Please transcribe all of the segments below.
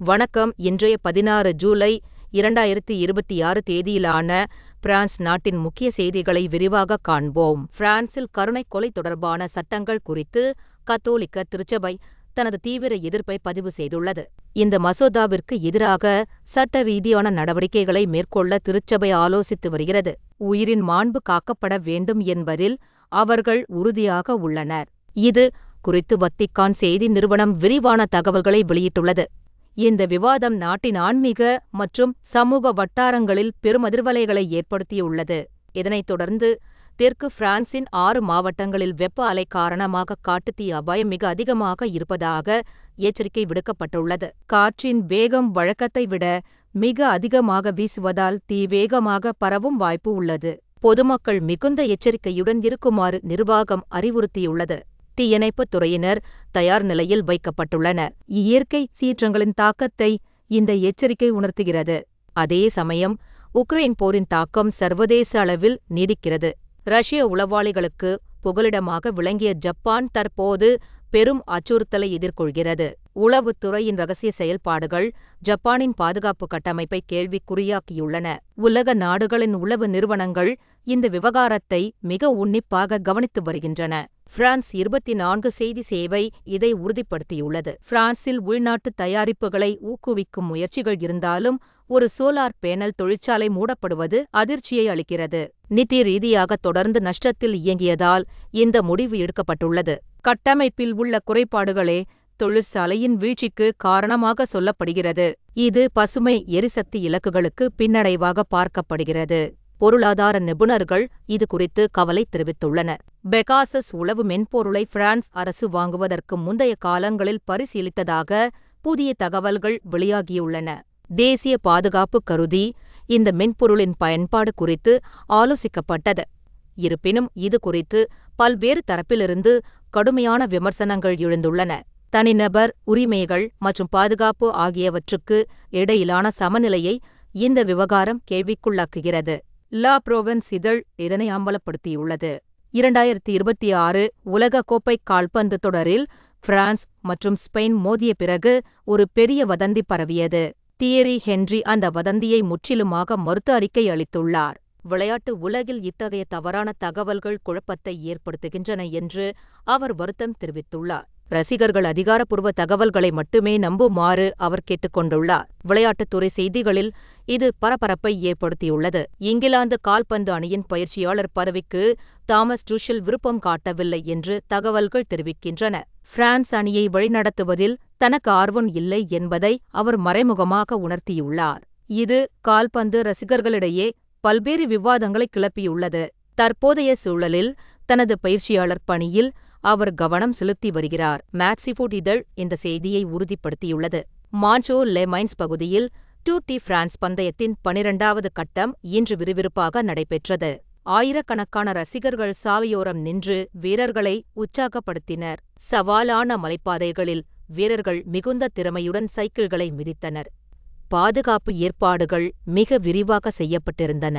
வணக்கம். இன்றைய 16 ஜூலை 2026 தேதியிலான பிரான்ஸ் நாட்டின் முக்கிய செய்திகளை விரிவாகக் காண்போம். பிரான்சில் கருணை கொலை தொடர்பான சட்டங்கள் குறித்து கத்தோலிக்க திருச்சபை தனது தீவிர எதிர்ப்பை பதிவு செய்துள்ளது. இந்த மசோதாவிற்கு எதிராக சட்ட ரீதியான நடவடிக்கைகளை மேற்கொள்ள திருச்சபை ஆலோசித்து வருகிறது. உயிரின் மாண்பு காக்கப்பட வேண்டும் என்பதில் அவர்கள் உறுதியாக உள்ளனர். இது குறித்து வத்திக்கான் செய்தி நிறுவனம் விரிவான தகவல்களை வெளியிட்டுள்ளது. இந்த விவாதம் நாட்டின் ஆன்மீக மற்றும் சமூக வட்டாரங்களில் பெரும் அதிர்வலைகளை ஏற்படுத்தியுள்ளது. இதனைத் தொடர்ந்து, தெற்கு பிரான்சின் 6 மாவட்டங்களில் வெப்ப அலை காரணமாக காட்டுத்தீ அபாயம் மிக அதிகமாக இருப்பதாக எச்சரிக்கை விடுக்கப்பட்டுள்ளது. காற்றின் வேகம் வழக்கத்தை விட மிக அதிகமாக வீசுவதால் தீ வேகமாக பரவும் வாய்ப்பு உள்ளது. பொதுமக்கள் மிகுந்த எச்சரிக்கையுடன் இருக்குமாறு நிர்வாகம் அறிவுறுத்தியுள்ளது. தீயணைப்புத் துறையினர் தயார் நிலையில் வைக்கப்பட்டுள்ளனர். இயற்கை சீற்றங்களின் தாக்கத்தை இந்த எச்சரிக்கை உணர்த்துகிறது. அதே சமயம், உக்ரைன் போரின் தாக்கம் சர்வதேச அளவில் நீடிக்கிறது. ரஷ்ய உளவாளிகளுக்கு புகலிடமாக விளங்கிய ஜப்பான் தற்போது பெரும் அச்சுறுத்தலை எதிர்கொள்கிறது. உளவுத்துறையின் ரகசிய செயல்பாடுகள் ஜப்பானின் பாதுகாப்பு கட்டமைப்பை கேள்விக்குறியாக்கியுள்ளன. உலக நாடுகளின் உளவு நிறுவனங்கள் இந்த விவகாரத்தை மிக உன்னிப்பாக கவனித்து வருகின்றன. பிரான்ஸ் 24 செய்தி சேவை இதை உறுதிப்படுத்தியுள்ளது. பிரான்சில் உள்நாட்டு தயாரிப்புகளை ஊக்குவிக்கும் முயற்சிகள் இருந்தாலும், ஒரு சோலார் பேனல் தொழிற்சாலை மூடப்படுவது அதிர்ச்சியை அளிக்கிறது. நிதி ரீதியாக தொடர்ந்து நஷ்டத்தில் இயங்கியதால் இந்த முடிவு எடுக்கப்பட்டுள்ளது. கட்டமைப்பில் உள்ள குறைபாடுகளே தொழிற்சாலையின் வீழ்ச்சிக்கு காரணமாக சொல்லப்படுகிறது. இது பசுமை எரிசக்தி இலக்குகளுக்கு பின்னடைவாக பார்க்கப்படுகிறது. பொருளாதார நிபுணர்கள் இது குறித்து கவலை தெரிவித்துள்ளனர். பெகாசஸ் உளவு மென்பொருளை பிரான்ஸ் அரசு வாங்குவதற்கு முந்தைய காலங்களில் பரிசீலித்ததாக புதிய தகவல்கள் வெளியாகியுள்ளன. தேசிய பாதுகாப்பு கருதி இந்த மென்பொருளின் பயன்பாடு குறித்து ஆலோசிக்கப்பட்டது. இருப்பினும், இது குறித்து பல்வேறு தரப்பிலிருந்து கடுமையான விமர்சனங்கள் எழுந்துள்ளன. தனிநபர் உரிமைகள் மற்றும் பாதுகாப்பு ஆகியவற்றுக்கு இடையிலான சமநிலையை இந்த விவகாரம் கேள்விக்குள்ளாக்குகிறது. லா புரோவென்ஸ் இதழ் இதனை அம்பலப்படுத்தியுள்ளது. 2026 உலக கோப்பை கால்பந்து தொடரில் பிரான்ஸ் மற்றும் ஸ்பெயின் மோதிய பிறகு ஒரு பெரிய வதந்தி பரவியது. தியரி ஹென்றி அந்த வதந்தியை முற்றிலுமாக மறுத்து அறிக்கை அளித்துள்ளார். விளையாட்டு உலகில் இத்தகைய தவறான தகவல்கள் குழப்பத்தை ஏற்படுத்துகின்றன என்று அவர் வருத்தம் தெரிவித்துள்ளார். ரசிகர்கள் அதிகாரப்பூர்வ தகவல்களை மட்டுமே நம்புமாறு அவர் கேட்டுக்கொண்டுள்ளார். விளையாட்டுத்துறை செய்திகளில் இது பரபரப்பை ஏற்படுத்தியுள்ளது. இங்கிலாந்து கால்பந்து அணியின் பயிற்சியாளர் பதவிக்கு தாமஸ் டுஷெல் விருப்பம் காட்டவில்லை என்று தகவல்கள் தெரிவிக்கின்றன. பிரான்ஸ் அணியை வழிநடத்துவதில் தனக்கு ஆர்வம் இல்லை என்பதை அவர் மறைமுகமாக உணர்த்தியுள்ளார். இது கால்பந்து ரசிகர்களிடையே பல்வேறு விவாதங்களை கிளப்பியுள்ளது. தற்போதைய சூழலில் தனது பயிற்சியாளர் பணியில் அவர் கவனம் செலுத்தி வருகிறார். மேக்ஸிஃபுட் இதழ் இந்த செய்தியை உறுதிப்படுத்தியுள்ளது. மான்சோ லெ மைன்ஸ் பகுதியில் டூர் டி பிரான்ஸ் பந்தயத்தின் 12வது கட்டம் இன்று விறுவிறுப்பாக நடைபெற்றது. ஆயிரக்கணக்கான ரசிகர்கள் சாலையோரம் நின்று வீரர்களை உற்சாகப்படுத்தினர். சவாலான மலைப்பாதைகளில் வீரர்கள் மிகுந்த திறமையுடன் சைக்கிள்களை மிதித்தனர். பாதுகாப்பு ஏற்பாடுகள் மிக விரிவாக செய்யப்பட்டிருந்தன.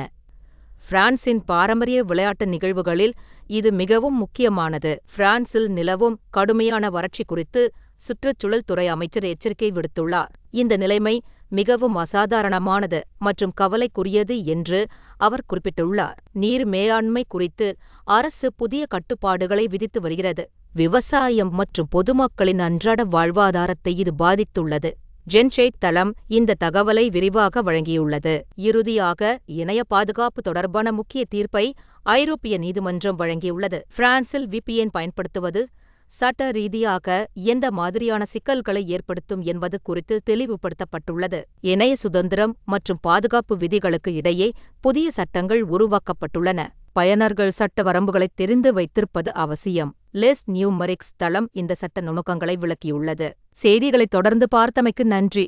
பிரான்சின் பாரம்பரிய விளையாட்டு நிகழ்வுகளில் இது மிகவும் முக்கியமானது. பிரான்சில் நிலவும் கடுமையான வறட்சி குறித்து சுற்றுச்சூழல் துறை அமைச்சர் எச்சரிக்கை விடுத்துள்ளார். இந்த நிலைமை மிகவும் அசாதாரணமானது மற்றும் கவலைக்குரியது என்று அவர் குறிப்பிட்டுள்ளார். நீர் மேலாண்மை குறித்து அரசு புதிய கட்டுப்பாடுகளை விதித்து வருகிறது. விவசாயம் மற்றும் பொதுமக்களின் அன்றாட வாழ்வாதாரத்தை இது பாதித்துள்ளது. ஜென்ஷெய்ட் தளம் இந்த தகவலை விரிவாக வழங்கியுள்ளது. இறுதியாக, இணைய பாதுகாப்பு தொடர்பான முக்கிய தீர்ப்பை ஐரோப்பிய நீதிமன்றம் வழங்கியுள்ளது. பிரான்சில் VPN பயன்படுத்துவது சட்ட ரீதியாக எந்த மாதிரியான சிக்கல்களை ஏற்படுத்தும் என்பது குறித்து தெளிவுபடுத்தப்பட்டுள்ளது. இணைய சுதந்திரம் மற்றும் பாதுகாப்பு விதிகளுக்கு இடையே புதிய சட்டங்கள் உருவாக்கப்பட்டுள்ளன. பயனர்கள் சட்ட வரம்புகளை தெரிந்து வைத்திருப்பது அவசியம். லெஸ் நியூமரிக்ஸ் தளம் இந்த சட்ட நுணுக்கங்களை விளக்கியுள்ளது. செய்திகளை தொடர்ந்து பார்த்தமைக்கு நன்றி.